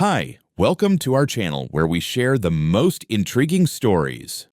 Hi, welcome to our channel where we share the most intriguing stories.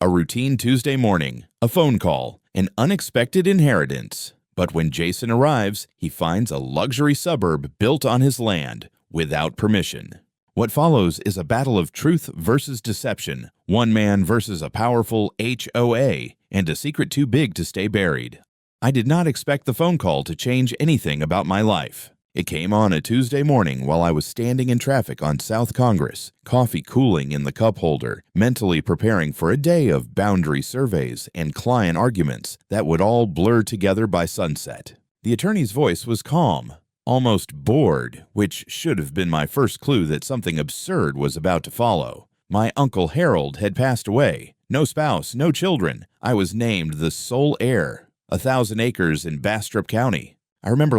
A routine Tuesday morning, a phone call, an unexpected inheritance. But when Jason arrives, he finds a luxury suburb built on his land without permission. What follows is a battle of truth versus deception, one man versus a powerful HOA, and a secret too big to stay buried. I did not expect the phone call to change anything about my life. It came on a Tuesday morning while I was standing in traffic on South Congress, coffee cooling in the cup holder, mentally preparing for a day of boundary surveys and client arguments that would all blur together by sunset. The attorney's voice was calm, almost bored, which should have been my first clue that something absurd was about to follow. My Uncle Harold had passed away. No spouse, no children. I was named the sole heir. 1,000 acres in Bastrop County. I remember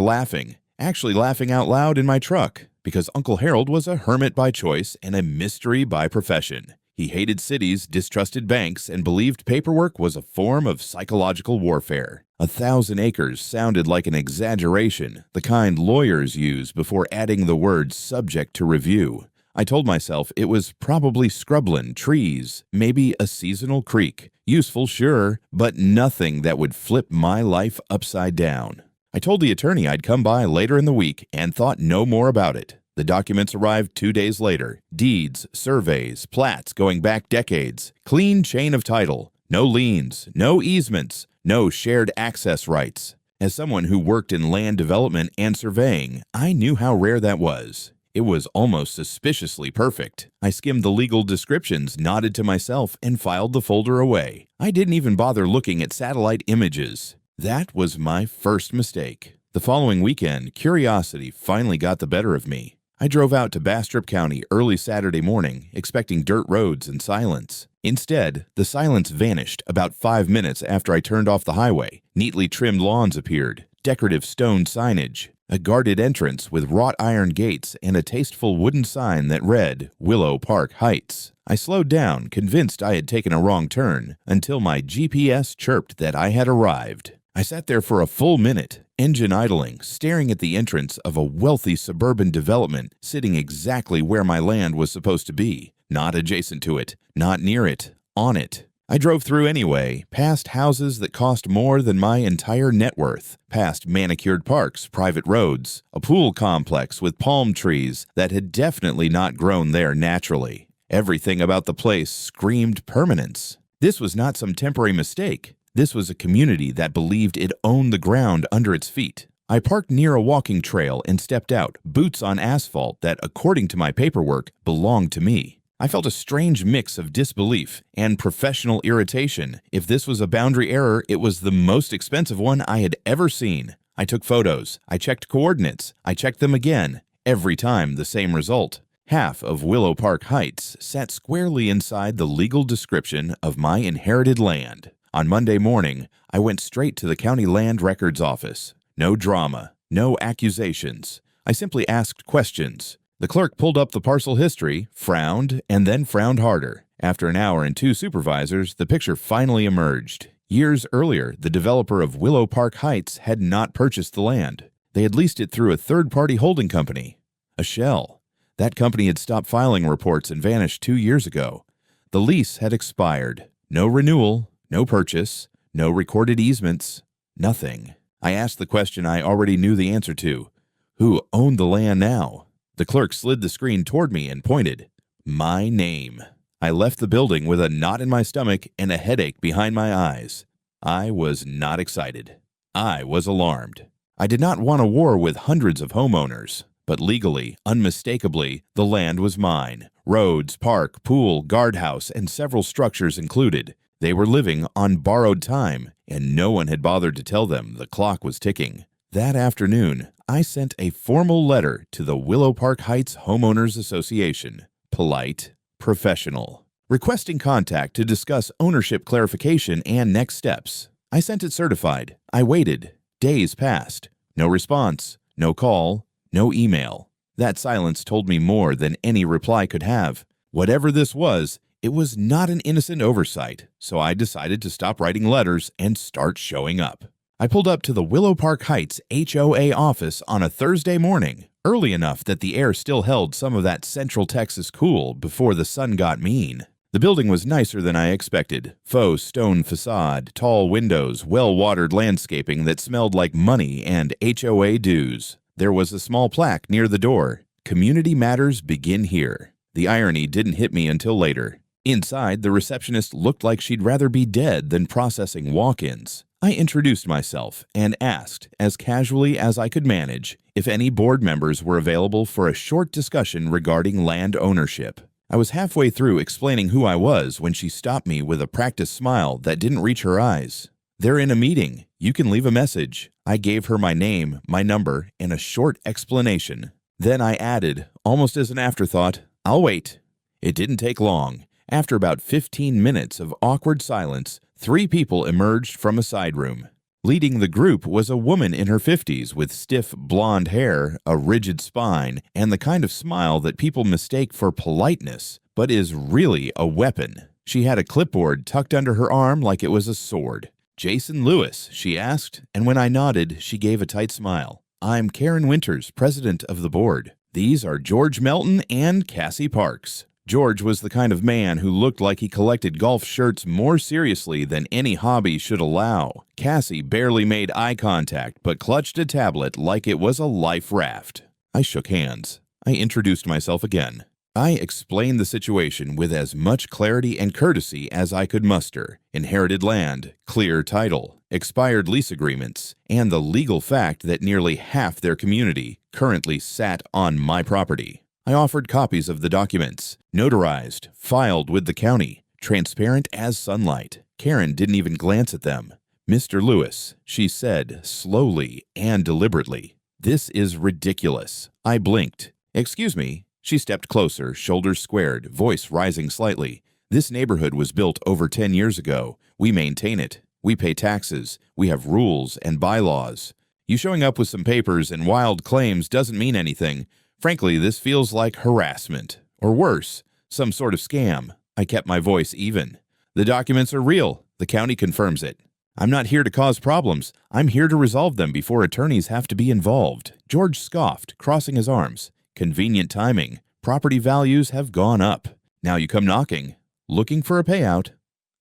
actually laughing out loud in my truck, because Uncle Harold was a hermit by choice and a mystery by profession. He hated cities, distrusted banks, and believed paperwork was a form of psychological warfare. 1,000 acres sounded like an exaggeration, the kind lawyers use before adding the word subject to review. I told myself it was probably scrubland, trees, maybe a seasonal creek. Useful, sure, but nothing that would flip my life upside down. I told the attorney I'd come by later in the week and thought no more about it. The documents arrived 2 days later. Deeds, surveys, plats going back decades. Clean chain of title. No liens, no easements, no shared access rights. As someone who worked in land development and surveying, I knew how rare that was. It was almost suspiciously perfect. I skimmed the legal descriptions, nodded to myself, and filed the folder away. I didn't even bother looking at satellite images. That was my first mistake. The following weekend, curiosity finally got the better of me. I drove out to Bastrop County early Saturday morning, expecting dirt roads and silence. Instead, the silence vanished about 5 minutes after I turned off the highway. Neatly trimmed lawns appeared, decorative stone signage, a guarded entrance with wrought iron gates, and a tasteful wooden sign that read, Willow Park Heights. I slowed down, convinced I had taken a wrong turn, until my GPS chirped that I had arrived. I sat there for a full minute, engine idling, staring at the entrance of a wealthy suburban development sitting exactly where my land was supposed to be. Not adjacent to it, not near it, on it. I drove through anyway, past houses that cost more than my entire net worth, past manicured parks, private roads, a pool complex with palm trees that had definitely not grown there naturally. Everything about the place screamed permanence. This was not some temporary mistake. This was a community that believed it owned the ground under its feet. I parked near a walking trail and stepped out, boots on asphalt that, according to my paperwork, belonged to me. I felt a strange mix of disbelief and professional irritation. If this was a boundary error, it was the most expensive one I had ever seen. I took photos. I checked coordinates. I checked them again. Every time, the same result. Half of Willow Park Heights sat squarely inside the legal description of my inherited land. On Monday morning, I went straight to the county land records office. No drama, no accusations. I simply asked questions. The clerk pulled up the parcel history, frowned, and then frowned harder. After an hour and 2 supervisors, the picture finally emerged. Years earlier, the developer of Willow Park Heights had not purchased the land. They had leased it through a third-party holding company. A shell. That company had stopped filing reports and vanished 2 years ago. The lease had expired. No renewal. No purchase, no recorded easements, nothing. I asked the question I already knew the answer to. Who owned the land now? The clerk slid the screen toward me and pointed. My name. I left the building with a knot in my stomach and a headache behind my eyes. I was not excited. I was alarmed. I did not want a war with hundreds of homeowners, but legally, unmistakably, the land was mine. Roads, park, pool, guardhouse, and several structures included. They were living on borrowed time, and no one had bothered to tell them the clock was ticking. That afternoon, I sent a formal letter to the Willow Park Heights Homeowners Association, polite, professional, requesting contact to discuss ownership clarification and next steps. I sent it certified. I waited. Days passed. No response, no call, no email. That silence told me more than any reply could have. Whatever this was, it was not an innocent oversight, so I decided to stop writing letters and start showing up. I pulled up to the Willow Park Heights HOA office on a Thursday morning, early enough that the air still held some of that Central Texas cool before the sun got mean. The building was nicer than I expected. Faux stone facade, tall windows, well-watered landscaping that smelled like money and HOA dues. There was a small plaque near the door. Community matters begin here. The irony didn't hit me until later. Inside, the receptionist looked like she'd rather be dead than processing walk-ins. I introduced myself and asked, as casually as I could manage, if any board members were available for a short discussion regarding land ownership. I was halfway through explaining who I was when she stopped me with a practiced smile that didn't reach her eyes. "They're in a meeting. You can leave a message." I gave her my name, my number, and a short explanation. Then I added, almost as an afterthought, "I'll wait." It didn't take long. After about 15 minutes of awkward silence, 3 people emerged from a side room. Leading the group was a woman in her 50s with stiff blonde hair, a rigid spine, and the kind of smile that people mistake for politeness, but is really a weapon. She had a clipboard tucked under her arm like it was a sword. "Jason Lewis," she asked, and when I nodded, she gave a tight smile. "I'm Karen Winters, president of the board. These are George Melton and Cassie Parks." George was the kind of man who looked like he collected golf shirts more seriously than any hobby should allow. Cassie barely made eye contact, but clutched a tablet like it was a life raft. I shook hands. I introduced myself again. I explained the situation with as much clarity and courtesy as I could muster. Inherited land, clear title, expired lease agreements, and the legal fact that nearly half their community currently sat on my property. I offered copies of the documents, notarized, filed with the county, transparent as sunlight. Karen didn't even glance at them. "Mr. Lewis," she said, slowly and deliberately, "this is ridiculous." I blinked. "Excuse me." She stepped closer, shoulders squared, voice rising slightly. "This neighborhood was built over 10 years ago. We maintain it. We pay taxes. We have rules and bylaws. You showing up with some papers and wild claims doesn't mean anything. Frankly, this feels like harassment. Or worse, some sort of scam." I kept my voice even. "The documents are real. The county confirms it. I'm not here to cause problems. I'm here to resolve them before attorneys have to be involved." George scoffed, crossing his arms. "Convenient timing. Property values have gone up. Now you come knocking. Looking for a payout."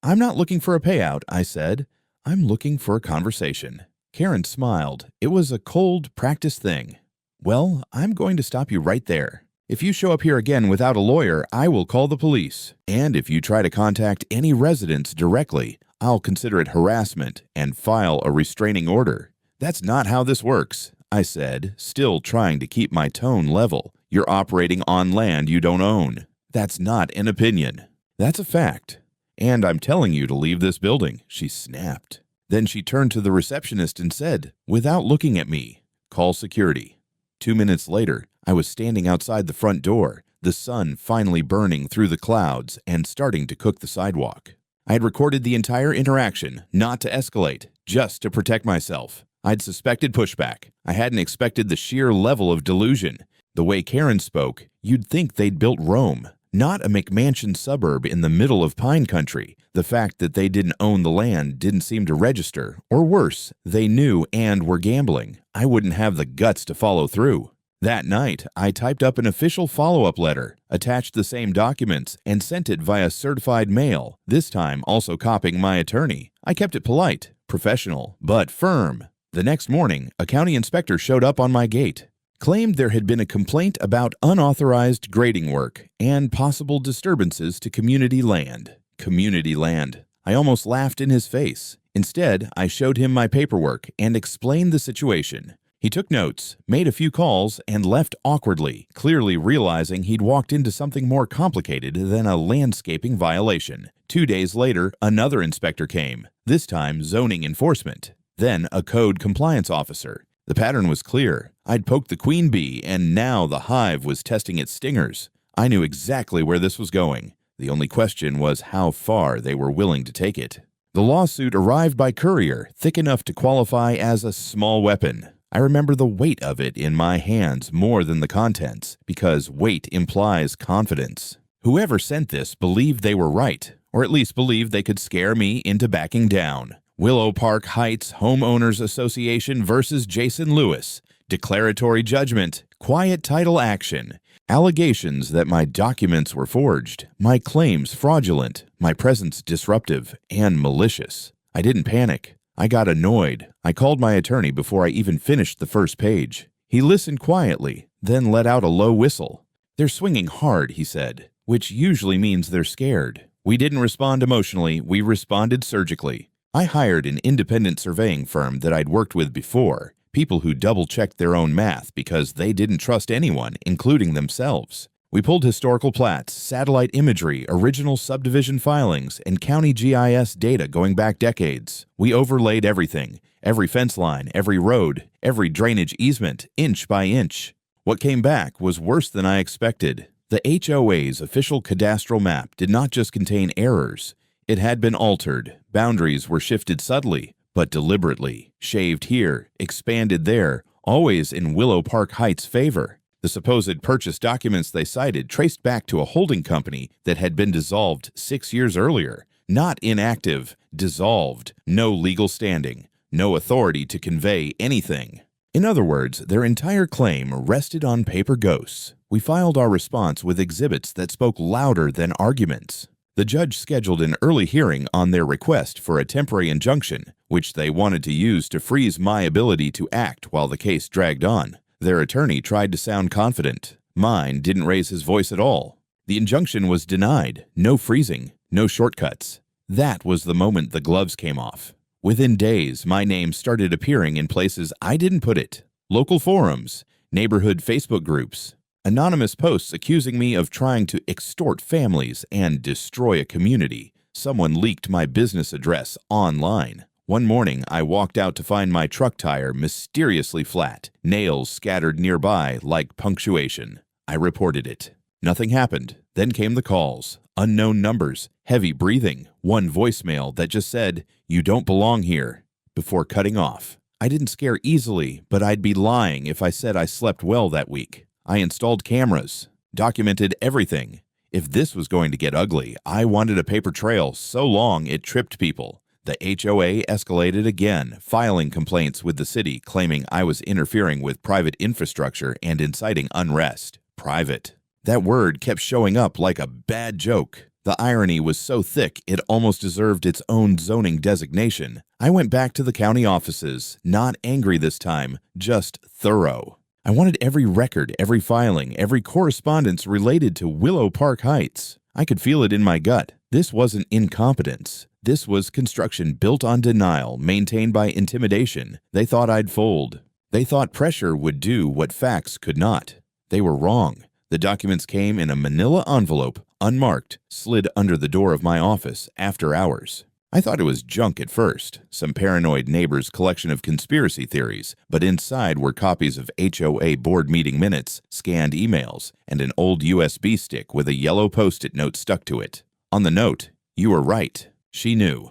"I'm not looking for a payout," I said. "I'm looking for a conversation." Karen smiled. It was a cold, practiced thing. "Well, I'm going to stop you right there. If you show up here again without a lawyer, I will call the police. And if you try to contact any residents directly, I'll consider it harassment and file a restraining order." "That's not how this works," I said, still trying to keep my tone level. "You're operating on land you don't own." "That's not an opinion. That's a fact. And I'm telling you to leave this building," she snapped. Then she turned to the receptionist and said, without looking at me, "Call security." 2 minutes later, I was standing outside the front door, the sun finally burning through the clouds and starting to cook the sidewalk. I had recorded the entire interaction, not to escalate, just to protect myself. I'd suspected pushback. I hadn't expected the sheer level of delusion. The way Karen spoke, you'd think they'd built Rome, not a McMansion suburb in the middle of pine country. The fact that they didn't own the land didn't seem to register, or worse, they knew and were gambling. I wouldn't have the guts to follow through. That night, I typed up an official follow-up letter, attached the same documents, and sent it via certified mail, this time also copying my attorney. I kept it polite, professional, but firm. The next morning, a county inspector showed up on my gate. Claimed there had been a complaint about unauthorized grading work and possible disturbances to community land. Community land. I almost laughed in his face. Instead, I showed him my paperwork and explained the situation. He took notes, made a few calls, and left awkwardly, clearly realizing he'd walked into something more complicated than a landscaping violation. 2 days later, another inspector came, this time zoning enforcement, then a code compliance officer. The pattern was clear. I'd poked the queen bee, and now the hive was testing its stingers. I knew exactly where this was going. The only question was how far they were willing to take it. The lawsuit arrived by courier, thick enough to qualify as a small weapon. I remember the weight of it in my hands more than the contents, because weight implies confidence. Whoever sent this believed they were right, or at least believed they could scare me into backing down. Willow Park Heights Homeowners Association versus Jason Lewis. Declaratory judgment. quiet title action, allegations that my documents were forged, my claims fraudulent, my presence disruptive and malicious. I didn't panic. I got annoyed. I called my attorney before I even finished the first page. He listened quietly, then let out a low whistle. "They're swinging hard," he said, which usually means they're scared. We didn't respond emotionally, we responded surgically. I hired an independent surveying firm that I'd worked with before, people who double-checked their own math because they didn't trust anyone, including themselves. We pulled historical plats, satellite imagery, original subdivision filings, and county GIS data going back decades. We overlaid everything, every fence line, every road, every drainage easement, inch by inch. What came back was worse than I expected. The HOA's official cadastral map did not just contain errors. It had been altered. Boundaries were shifted subtly, but deliberately, shaved here, expanded there, always in Willow Park Heights' favor. The supposed purchase documents they cited traced back to a holding company that had been dissolved 6 years earlier. Not inactive, dissolved, no legal standing, no authority to convey anything. In other words, their entire claim rested on paper ghosts. We filed our response with exhibits that spoke louder than arguments. The judge scheduled an early hearing on their request for a temporary injunction, which they wanted to use to freeze my ability to act while the case dragged on. Their attorney tried to sound confident. Mine didn't raise his voice at all. The injunction was denied. No freezing, no shortcuts. That was the moment the gloves came off. Within days, my name started appearing in places I didn't put it. Local forums, neighborhood Facebook groups, anonymous posts accusing me of trying to extort families and destroy a community. Someone leaked my business address online. One morning, I walked out to find my truck tire mysteriously flat, nails scattered nearby like punctuation. I reported it. Nothing happened. Then came the calls. Unknown numbers, heavy breathing, one voicemail that just said, "You don't belong here," before cutting off. I didn't scare easily, but I'd be lying if I said I slept well that week. I installed cameras, documented everything. If this was going to get ugly, I wanted a paper trail so long it tripped people. The HOA escalated again, filing complaints with the city claiming I was interfering with private infrastructure and inciting unrest. Private. That word kept showing up like a bad joke. The irony was so thick it almost deserved its own zoning designation. I went back to the county offices, not angry this time, just thorough. I wanted every record, every filing, every correspondence related to Willow Park Heights. I could feel it in my gut. This wasn't incompetence. This was construction built on denial, maintained by intimidation. They thought I'd fold. They thought pressure would do what facts could not. They were wrong. The documents came in a manila envelope, unmarked, slid under the door of my office after hours. I thought it was junk at first, some paranoid neighbor's collection of conspiracy theories, but inside were copies of HOA board meeting minutes, scanned emails, and an old USB stick with a yellow Post-it note stuck to it. On the note, "You were right. She knew."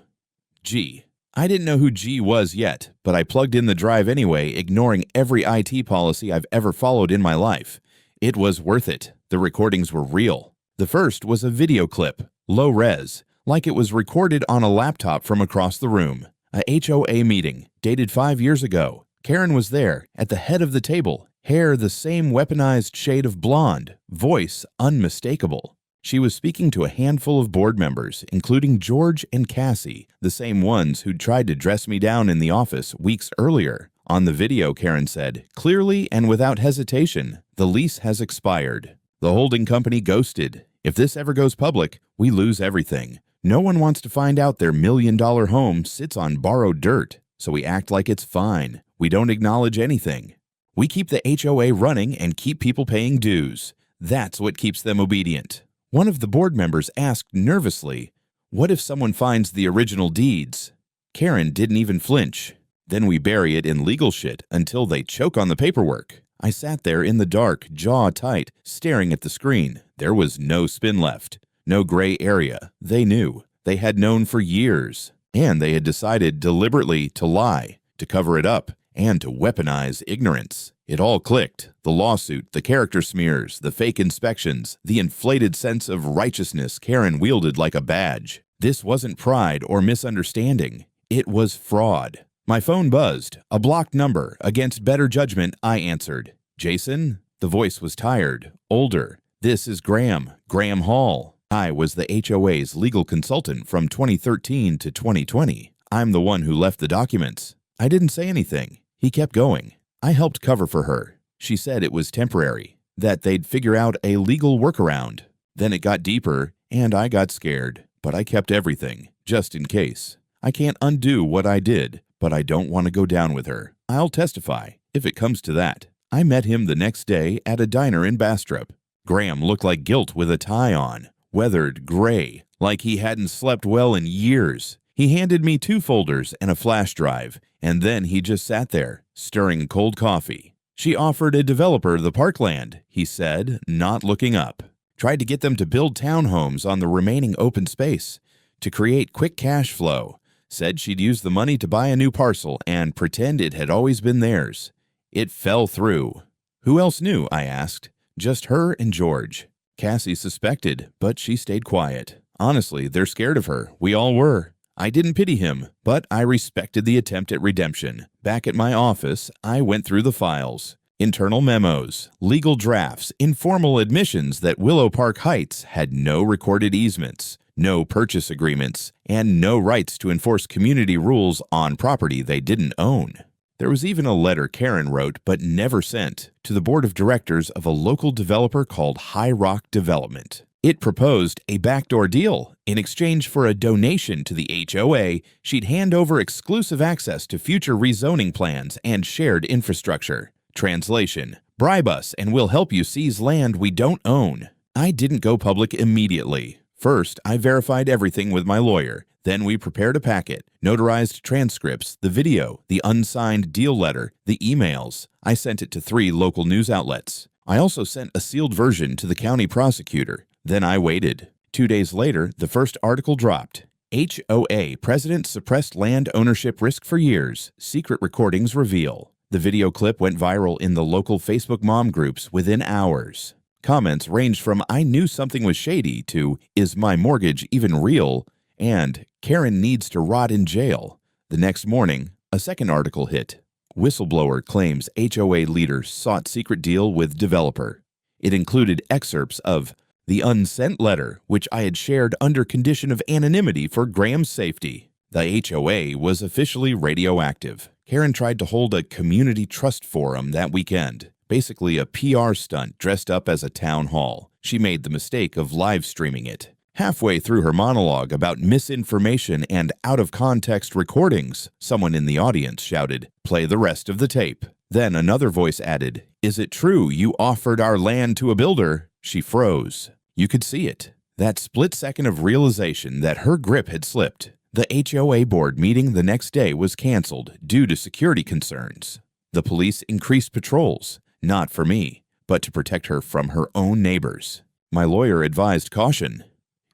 G. I didn't know who G was yet, but I plugged in the drive anyway, ignoring every IT policy I've ever followed in my life. It was worth it. The recordings were real. The first was a video clip, low res, like it was recorded on a laptop from across the room. A HOA meeting, dated 5 years ago. Karen was there, at the head of the table, hair the same weaponized shade of blonde, voice unmistakable. She was speaking to a handful of board members, including George and Cassie, the same ones who'd tried to dress me down in the office weeks earlier. On the video, Karen said, clearly and without hesitation, the lease has expired. The holding company ghosted. If this ever goes public, we lose everything. No one wants to find out their $1 million home sits on borrowed dirt, so we act like it's fine. We don't acknowledge anything. We keep the HOA running and keep people paying dues. That's what keeps them obedient. One of the board members asked nervously, "What if someone finds the original deeds?" Karen didn't even flinch. "Then we bury it in legal shit until they choke on the paperwork." I sat there in the dark, jaw tight, staring at the screen. There was no spin left, no gray area. They knew. They had known for years. And they had decided deliberately to lie, to cover it up, and to weaponize ignorance. It all clicked. The lawsuit, the character smears, the fake inspections, the inflated sense of righteousness Karen wielded like a badge. This wasn't pride or misunderstanding. It was fraud. My phone buzzed. A blocked number. Against better judgment, I answered. "Jason?" The voice was tired, older. "This is Graham Hall. I was the HOA's legal consultant from 2013 to 2020. I'm the one who left the documents." I didn't say anything. He kept going. I helped cover for her. She said it was temporary, that they'd figure out a legal workaround. Then it got deeper, and I got scared. But I kept everything, just in case. I can't undo what I did, but I don't want to go down with her. I'll testify, if it comes to that. I met him the next day at a diner in Bastrop. Graham looked like guilt with a tie on, weathered gray, like he hadn't slept well in years. He handed me 2 folders and a flash drive, and then he just sat there, stirring cold coffee. "She offered a developer the parkland," he said, not looking up. "Tried to get them to build townhomes on the remaining open space to create quick cash flow. Said she'd use the money to buy a new parcel and pretend it had always been theirs. It fell through." "Who else knew?" I asked. "Just her and George." Cassie suspected, but she stayed quiet. Honestly, they're scared of her. We all were. I didn't pity him, but I respected the attempt at redemption. Back at my office, I went through the files. Internal memos, legal drafts, informal admissions that Willow Park Heights had no recorded easements, no purchase agreements, and no rights to enforce community rules on property they didn't own. There was even a letter Karen wrote but never sent to the board of directors of a local developer called High Rock Development. It proposed a backdoor deal. In exchange for a donation to the HOA, she'd hand over exclusive access to future rezoning plans and shared infrastructure. Translation: bribe us and we'll help you seize land we don't own. I didn't go public immediately. First, I verified everything with my lawyer. Then we prepared a packet, notarized transcripts, the video, the unsigned deal letter, the emails. I sent it to 3 local news outlets. I also sent a sealed version to the county prosecutor. Then I waited. 2 days later, the first article dropped. HOA President suppressed land ownership risk for years. Secret recordings reveal. The video clip went viral in the local Facebook mom groups within hours. Comments ranged from "I knew something was shady" to "Is my mortgage even real?" and "Karen needs to rot in jail." The next morning, a second article hit. Whistleblower claims HOA leader sought secret deal with developer. It included excerpts of the unsent letter, which I had shared under condition of anonymity for Graham's safety. The HOA was officially radioactive. Karen tried to hold a community trust forum that weekend, basically a PR stunt dressed up as a town hall. She made the mistake of live streaming it. Halfway through her monologue about misinformation and out-of-context recordings, someone in the audience shouted, "Play the rest of the tape." Then another voice added, "Is it true you offered our land to a builder?" She froze. You could see it. That split second of realization that her grip had slipped. The HOA board meeting the next day was canceled due to security concerns. The police increased patrols, not for me, but to protect her from her own neighbors. My lawyer advised caution.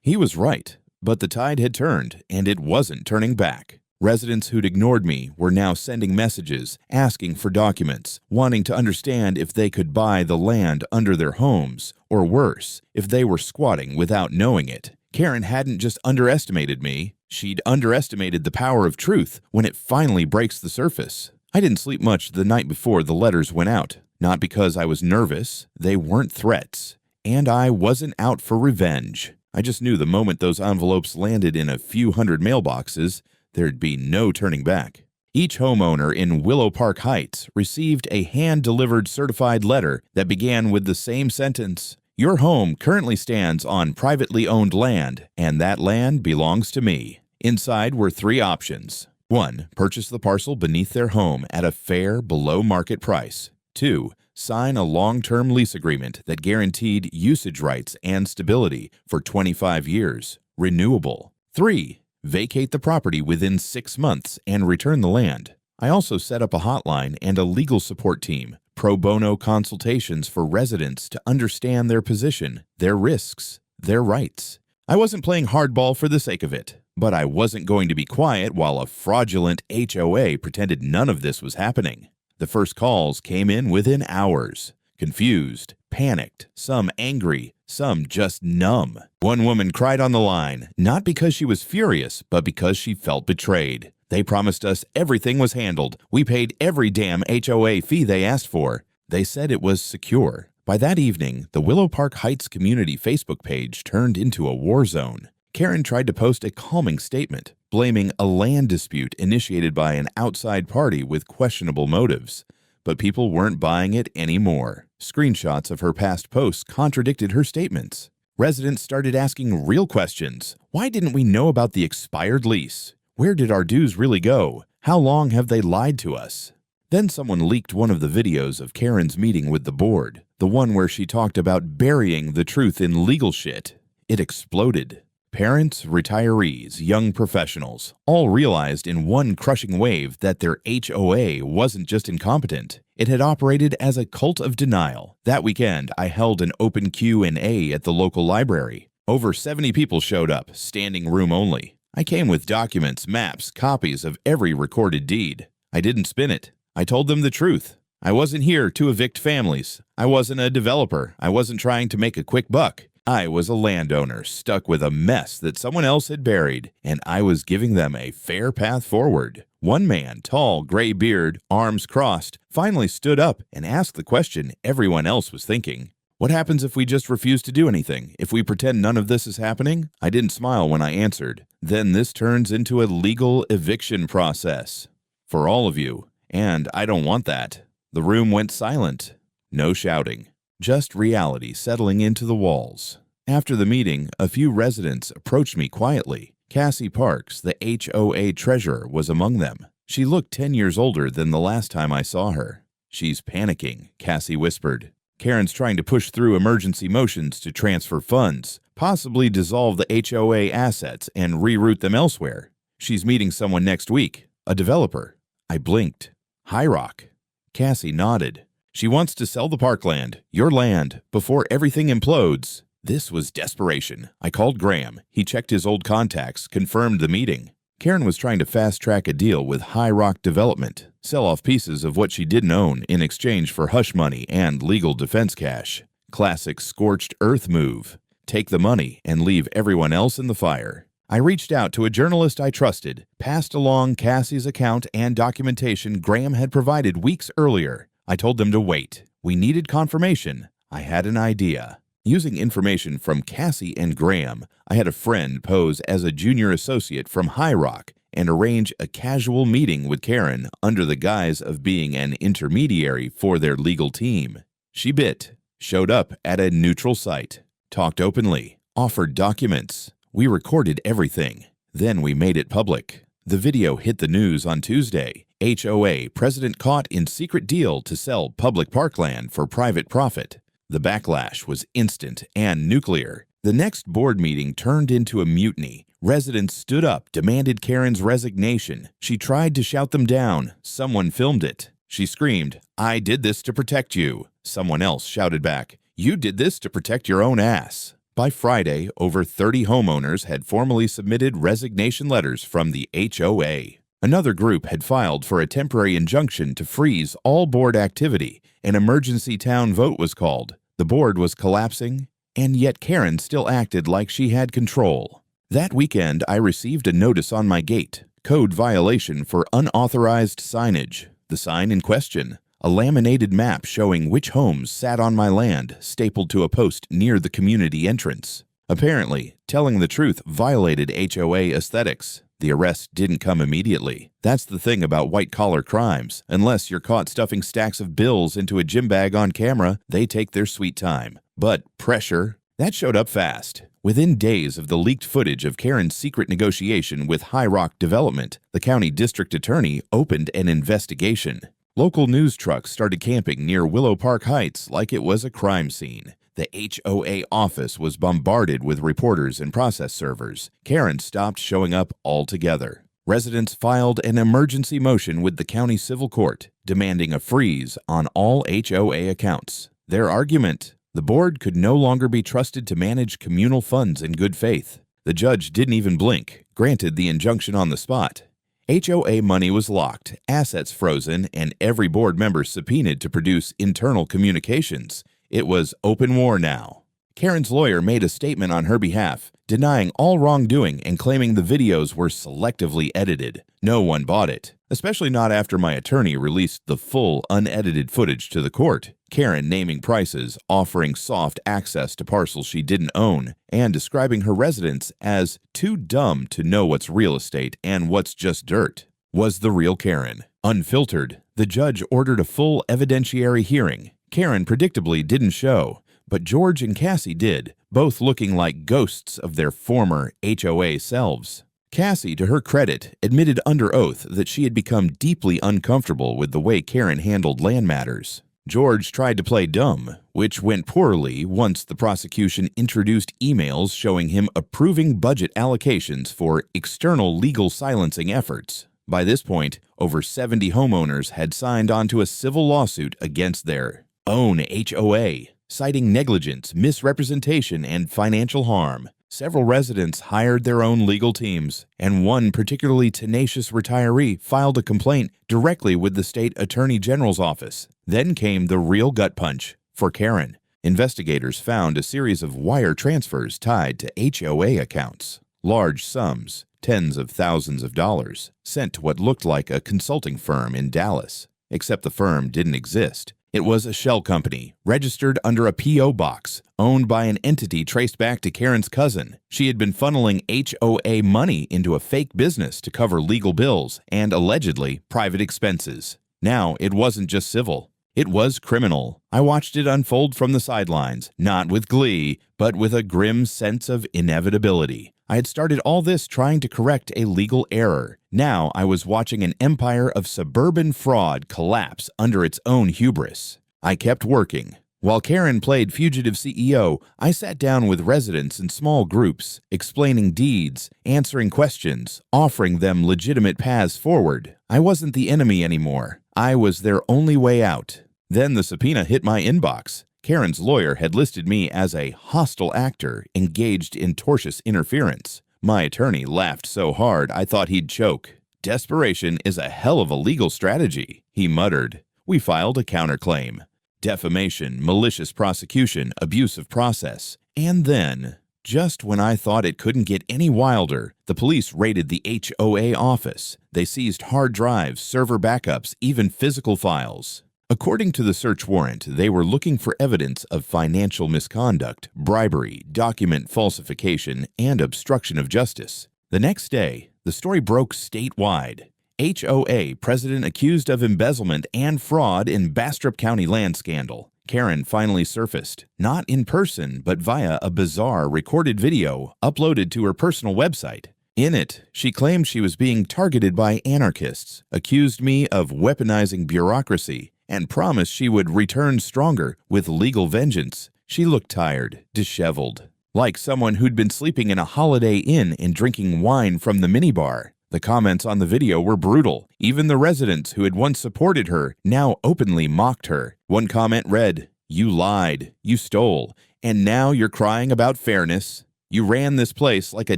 He was right, but the tide had turned, and it wasn't turning back. Residents who'd ignored me were now sending messages, asking for documents, wanting to understand if they could buy the land under their homes, or worse, if they were squatting without knowing it. Karen hadn't just underestimated me, she'd underestimated the power of truth when it finally breaks the surface. I didn't sleep much the night before the letters went out, not because I was nervous, they weren't threats, and I wasn't out for revenge. I just knew the moment those envelopes landed in a few hundred mailboxes, there'd be no turning back. Each homeowner in Willow Park Heights received a hand-delivered certified letter that began with the same sentence, "Your home currently stands on privately owned land, and that land belongs to me." Inside were 3 options. 1. Purchase the parcel beneath their home at a fair, below-market price. 2. Sign a long-term lease agreement that guaranteed usage rights and stability for 25 years, renewable. 3. Vacate the property within 6 months and return the land. I also set up a hotline and a legal support team, pro bono consultations for residents to understand their position, their risks, their rights. I wasn't playing hardball for the sake of it, but I wasn't going to be quiet while a fraudulent HOA pretended none of this was happening. The first calls came in within hours. Confused, panicked, some angry, some just numb. One woman cried on the line, not because she was furious, but because she felt betrayed. They promised us everything was handled. We paid every damn HOA fee they asked for. They said it was secure. By that evening, the Willow Park Heights community Facebook page turned into a war zone. Karen tried to post a calming statement, blaming a land dispute initiated by an outside party with questionable motives. But people weren't buying it anymore. Screenshots of her past posts contradicted her statements. Residents started asking real questions. Why didn't we know about the expired lease? Where did our dues really go? How long have they lied to us? Then someone leaked one of the videos of Karen's meeting with the board, the one where she talked about burying the truth in legal shit. It exploded. Parents, retirees, young professionals all realized in one crushing wave that their HOA wasn't just incompetent. It had operated as a cult of denial. That weekend, I held an open Q&A at the local library. Over 70 people showed up, standing room only. I came with documents, maps, copies of every recorded deed. I didn't spin it. I told them the truth. I wasn't here to evict families. I wasn't a developer. I wasn't trying to make a quick buck. I was a landowner stuck with a mess that someone else had buried, and I was giving them a fair path forward. One man, tall, gray beard, arms crossed, finally stood up and asked the question everyone else was thinking. What happens if we just refuse to do anything? If we pretend none of this is happening? I didn't smile when I answered. Then this turns into a legal eviction process. For all of you. And I don't want that. The room went silent. No shouting. Just reality settling into the walls. After the meeting, a few residents approached me quietly. Cassie Parks, the HOA treasurer, was among them. She looked 10 years older than the last time I saw her. She's panicking, Cassie whispered. Karen's trying to push through emergency motions to transfer funds, possibly dissolve the HOA assets and reroute them elsewhere. She's meeting someone next week, a developer. I blinked. High Rock. Cassie nodded. She wants to sell the parkland, your land, before everything implodes. This was desperation. I called Graham. He checked his old contacts, confirmed the meeting. Karen was trying to fast-track a deal with High Rock Development, sell off pieces of what she didn't own in exchange for hush money and legal defense cash. Classic scorched earth move. Take the money and leave everyone else in the fire. I reached out to a journalist I trusted, passed along Cassie's account and documentation Graham had provided weeks earlier. I told them to wait. We needed confirmation. I had an idea. Using information from Cassie and Graham, I had a friend pose as a junior associate from High Rock and arrange a casual meeting with Karen under the guise of being an intermediary for their legal team. She bit, showed up at a neutral site, talked openly, offered documents. We recorded everything. Then we made it public. The video hit the news on Tuesday. HOA president caught in secret deal to sell public parkland for private profit. The backlash was instant and nuclear. The next board meeting turned into a mutiny. Residents stood up, demanded Karen's resignation. She tried to shout them down. Someone filmed it. She screamed, "I did this to protect you." Someone else shouted back, "You did this to protect your own ass." By Friday, over 30 homeowners had formally submitted resignation letters from the HOA. Another group had filed for a temporary injunction to freeze all board activity. An emergency town vote was called. The board was collapsing, and yet Karen still acted like she had control. That weekend, I received a notice on my gate, code violation for unauthorized signage. The sign in question, a laminated map showing which homes sat on my land, stapled to a post near the community entrance. Apparently, telling the truth violated HOA aesthetics. The arrest didn't come immediately. That's the thing about white-collar crimes. Unless you're caught stuffing stacks of bills into a gym bag on camera, they take their sweet time. But pressure, that showed up fast. Within days of the leaked footage of Karen's secret negotiation with High Rock Development, the county district attorney opened an investigation. Local news trucks started camping near Willow Park Heights like it was a crime scene. The HOA office was bombarded with reporters and process servers. Karen stopped showing up altogether. Residents filed an emergency motion with the county civil court, demanding a freeze on all HOA accounts. Their argument: the board could no longer be trusted to manage communal funds in good faith. The judge didn't even blink, granted the injunction on the spot. HOA money was locked, assets frozen, and every board member subpoenaed to produce internal communications. It was open war now. Karen's lawyer made a statement on her behalf, denying all wrongdoing and claiming the videos were selectively edited. No one bought it, especially not after my attorney released the full, unedited footage to the court. Karen naming prices, offering soft access to parcels she didn't own, and describing her residence as too dumb to know what's real estate and what's just dirt, was the real Karen. Unfiltered, the judge ordered a full evidentiary hearing. Karen predictably didn't show, but George and Cassie did, both looking like ghosts of their former HOA selves. Cassie, to her credit, admitted under oath that she had become deeply uncomfortable with the way Karen handled land matters. George tried to play dumb, which went poorly once the prosecution introduced emails showing him approving budget allocations for external legal silencing efforts. By this point, over 70 homeowners had signed onto a civil lawsuit against their own HOA, citing negligence, misrepresentation, and financial harm. Several residents hired their own legal teams, and one particularly tenacious retiree filed a complaint directly with the state attorney general's office. Then came the real gut punch for Karen. Investigators found a series of wire transfers tied to HOA accounts. Large sums, tens of thousands of dollars, sent to what looked like a consulting firm in Dallas. Except the firm didn't exist. It was a shell company, registered under a P.O. box, owned by an entity traced back to Karen's cousin. She had been funneling HOA money into a fake business to cover legal bills and, allegedly, private expenses. Now, it wasn't just civil. It was criminal. I watched it unfold from the sidelines, not with glee, but with a grim sense of inevitability. I had started all this trying to correct a legal error. Now I was watching an empire of suburban fraud collapse under its own hubris. I kept working. While Karen played fugitive CEO, I sat down with residents in small groups, explaining deeds, answering questions, offering them legitimate paths forward. I wasn't the enemy anymore. I was their only way out. Then the subpoena hit my inbox. Karen's lawyer had listed me as a hostile actor engaged in tortious interference. My attorney laughed so hard I thought he'd choke. "Desperation is a hell of a legal strategy," he muttered. We filed a counterclaim. Defamation, malicious prosecution, abuse of process. And then, just when I thought it couldn't get any wilder, the police raided the HOA office. They seized hard drives, server backups, even physical files. According to the search warrant, they were looking for evidence of financial misconduct, bribery, document falsification, and obstruction of justice. The next day, the story broke statewide. HOA president accused of embezzlement and fraud in Bastrop County land scandal. Karen finally surfaced, not in person, but via a bizarre recorded video uploaded to her personal website. In it, she claimed she was being targeted by anarchists, accused me of weaponizing bureaucracy, and promised she would return stronger with legal vengeance. She looked tired, disheveled, like someone who'd been sleeping in a Holiday Inn and drinking wine from the minibar. The comments on the video were brutal. Even the residents who had once supported her now openly mocked her. One comment read, "You lied, you stole, and now you're crying about fairness. You ran this place like a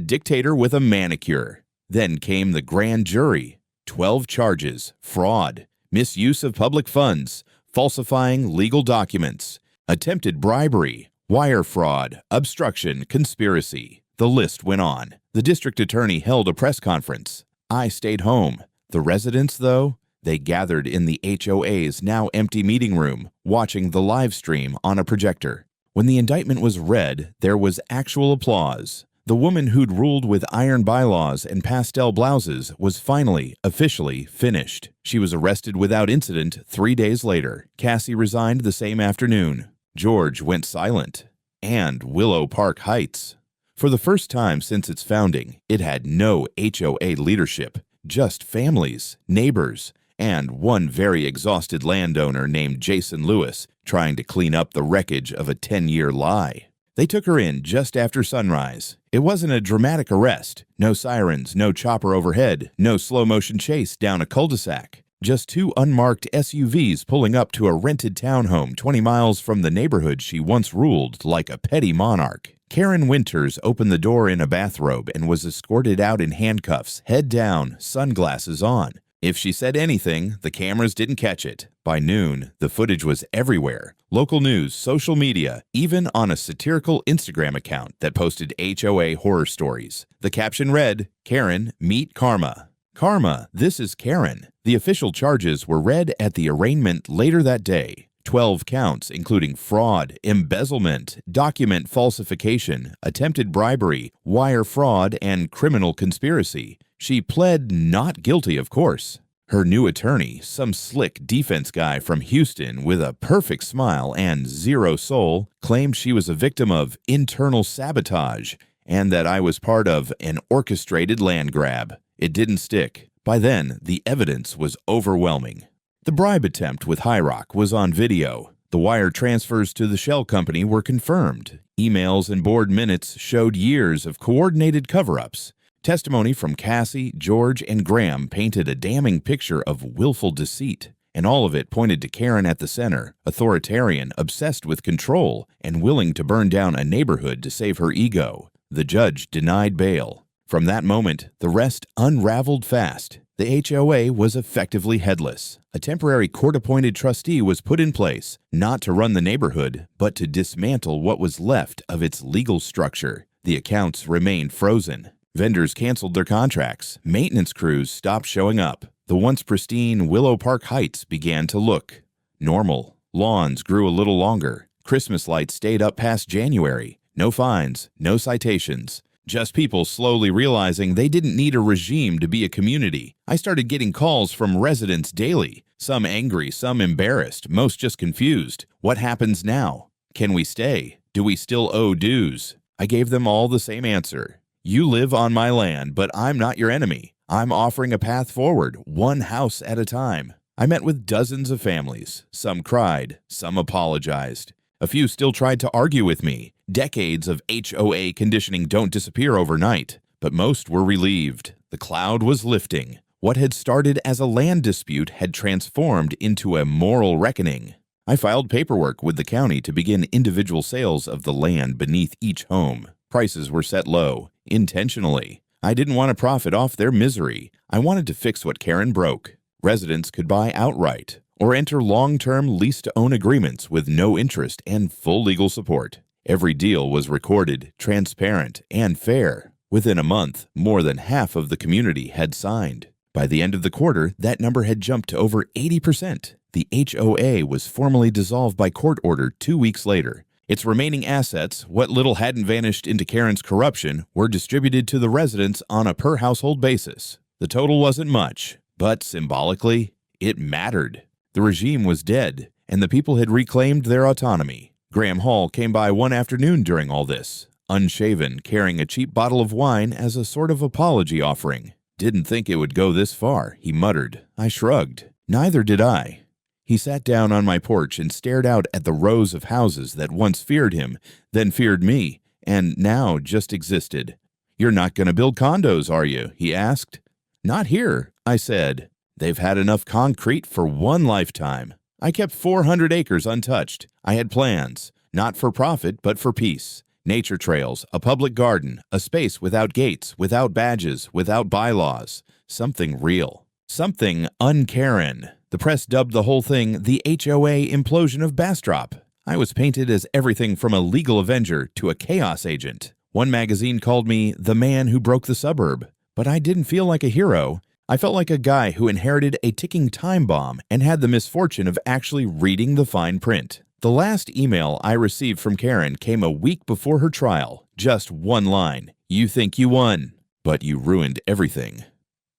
dictator with a manicure." Then came the grand jury. 12 charges: fraud, misuse of public funds, falsifying legal documents, attempted bribery, wire fraud, obstruction, conspiracy. The list went on. The district attorney held a press conference. I stayed home. The residents, though, they gathered in the HOA's now empty meeting room, watching the live stream on a projector. When the indictment was read, there was actual applause. The woman who'd ruled with iron bylaws and pastel blouses was finally, officially finished. She was arrested without incident 3 days later. Cassie resigned the same afternoon. George went silent. And Willow Park Heights. For the first time since its founding, it had no HOA leadership, just families, neighbors, and one very exhausted landowner named Jason Lewis trying to clean up the wreckage of a 10-year lie. They took her in just after sunrise. It wasn't a dramatic arrest. No sirens, no chopper overhead, no slow-motion chase down a cul-de-sac. Just 2 unmarked SUVs pulling up to a rented townhome 20 miles from the neighborhood she once ruled like a petty monarch. Karen Winters opened the door in a bathrobe and was escorted out in handcuffs, head down, sunglasses on. If she said anything, the cameras didn't catch it. By noon, the footage was everywhere. Local news, social media, even on a satirical Instagram account that posted HOA horror stories. The caption read, "Karen, meet karma." Karma, this is Karen. The official charges were read at the arraignment later that day. 12 counts, including fraud, embezzlement, document falsification, attempted bribery, wire fraud, and criminal conspiracy. She pled not guilty, of course. Her new attorney, some slick defense guy from Houston with a perfect smile and zero soul, claimed she was a victim of internal sabotage and that I was part of an orchestrated land grab. It didn't stick. By then, the evidence was overwhelming. The bribe attempt with High Rock was on video. The wire transfers to the shell company were confirmed. Emails and board minutes showed years of coordinated cover-ups. Testimony from Cassie, George, and Graham painted a damning picture of willful deceit, and all of it pointed to Karen at the center, authoritarian, obsessed with control, and willing to burn down a neighborhood to save her ego. The judge denied bail. From that moment, the rest unraveled fast. The HOA was effectively headless. A temporary court-appointed trustee was put in place, not to run the neighborhood, but to dismantle what was left of its legal structure. The accounts remained frozen. Vendors canceled their contracts. Maintenance crews stopped showing up. The once pristine Willow Park Heights began to look normal. Lawns grew a little longer. Christmas lights stayed up past January. No fines, no citations. Just people slowly realizing they didn't need a regime to be a community. I started getting calls from residents daily, some angry, some embarrassed, most just confused. What happens now? Can we stay? Do we still owe dues? I gave them all the same answer. You live on my land, but I'm not your enemy. I'm offering a path forward, one house at a time. I met with dozens of families. Some cried, some apologized. A few still tried to argue with me. Decades of HOA conditioning don't disappear overnight, but most were relieved. The cloud was lifting. What had started as a land dispute had transformed into a moral reckoning. I filed paperwork with the county to begin individual sales of the land beneath each home. Prices were set low, intentionally. I didn't want to profit off their misery. I wanted to fix what Karen broke. Residents could buy outright or enter long-term lease-to-own agreements with no interest and full legal support. Every deal was recorded, transparent, and fair. Within a month, more than half of the community had signed. By the end of the quarter, that number had jumped to over 80%. The HOA was formally dissolved by court order 2 weeks later. Its remaining assets, what little hadn't vanished into Karen's corruption, were distributed to the residents on a per-household basis. The total wasn't much, but symbolically, it mattered. The regime was dead, and the people had reclaimed their autonomy. Graham Hall came by one afternoon during all this, unshaven, carrying a cheap bottle of wine as a sort of apology offering. Didn't think it would go this far, he muttered. I shrugged. Neither did I. He sat down on my porch and stared out at the rows of houses that once feared him, then feared me, and now just existed. You're not going to build condos, are you? He asked. Not here, I said. They've had enough concrete for one lifetime. I kept 400 acres untouched. I had plans, not for profit, but for peace. Nature trails, a public garden, a space without gates, without badges, without bylaws. Something real. Something un-Karen. The press dubbed the whole thing the HOA implosion of Bastrop. I was painted as everything from a legal avenger to a chaos agent. One magazine called me the man who broke the suburb. But I didn't feel like a hero. I felt like a guy who inherited a ticking time bomb and had the misfortune of actually reading the fine print. The last email I received from Karen came a week before her trial. Just one line. You think you won, but you ruined everything.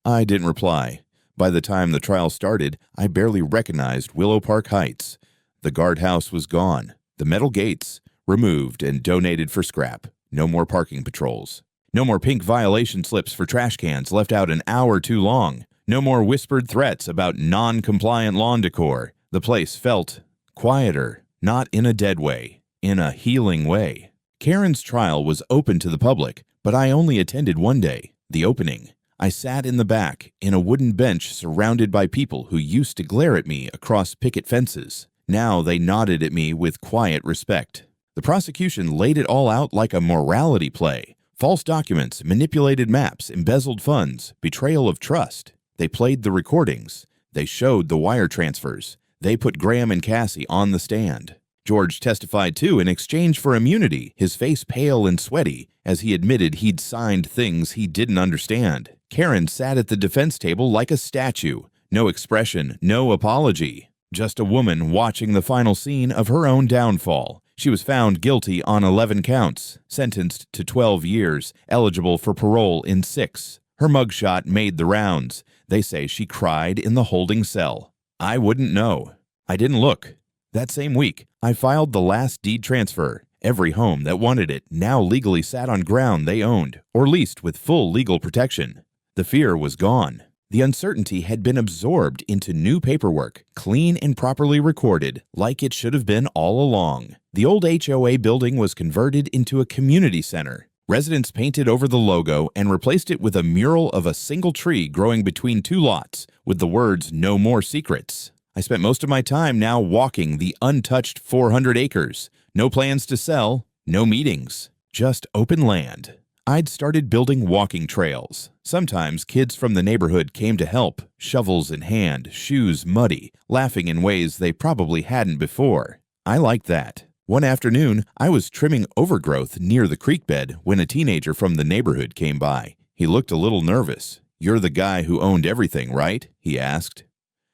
I didn't reply. By the time the trial started, I barely recognized Willow Park Heights. The guardhouse was gone. The metal gates removed and donated for scrap. No more parking patrols. No more pink violation slips for trash cans left out an hour too long. No more whispered threats about non-compliant lawn decor. The place felt quieter, not in a dead way, in a healing way. Karen's trial was open to the public, but I only attended one day, the opening. I sat in the back, in a wooden bench surrounded by people who used to glare at me across picket fences. Now they nodded at me with quiet respect. The prosecution laid it all out like a morality play. False documents, manipulated maps, embezzled funds, betrayal of trust. They played the recordings. They showed the wire transfers. They put Graham and Cassie on the stand. George testified too in exchange for immunity, his face pale and sweaty, as he admitted he'd signed things he didn't understand. Karen sat at the defense table like a statue. No expression, no apology. Just a woman watching the final scene of her own downfall. She was found guilty on 11 counts, sentenced to 12 years, eligible for parole in 6. Her mugshot made the rounds. They say she cried in the holding cell. I wouldn't know. I didn't look. That same week, I filed the last deed transfer. Every home that wanted it now legally sat on ground they owned, or leased with full legal protection. The fear was gone. The uncertainty had been absorbed into new paperwork, clean and properly recorded, like it should have been all along. The old HOA building was converted into a community center. Residents painted over the logo and replaced it with a mural of a single tree growing between 2 lots, with the words "No More Secrets." I spent most of my time now walking the untouched 400 acres. No plans to sell, no meetings, just open land. I'd started building walking trails. Sometimes kids from the neighborhood came to help, shovels in hand, shoes muddy, laughing in ways they probably hadn't before. I liked that. One afternoon, I was trimming overgrowth near the creek bed when a teenager from the neighborhood came by. He looked a little nervous. "You're the guy who owned everything, right?" he asked.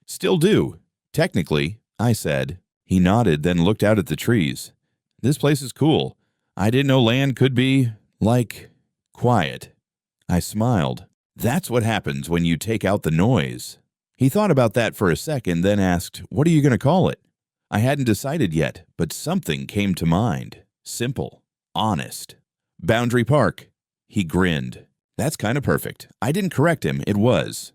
"Still do. Technically," I said. He nodded, then looked out at the trees. "This place is cool. I didn't know land could be, quiet." I smiled. "That's what happens when you take out the noise." He thought about that for a second, then asked, "What are you going to call it?" I hadn't decided yet, but something came to mind. Simple. Honest. "Boundary Park." He grinned. "That's kind of perfect." I didn't correct him. It was.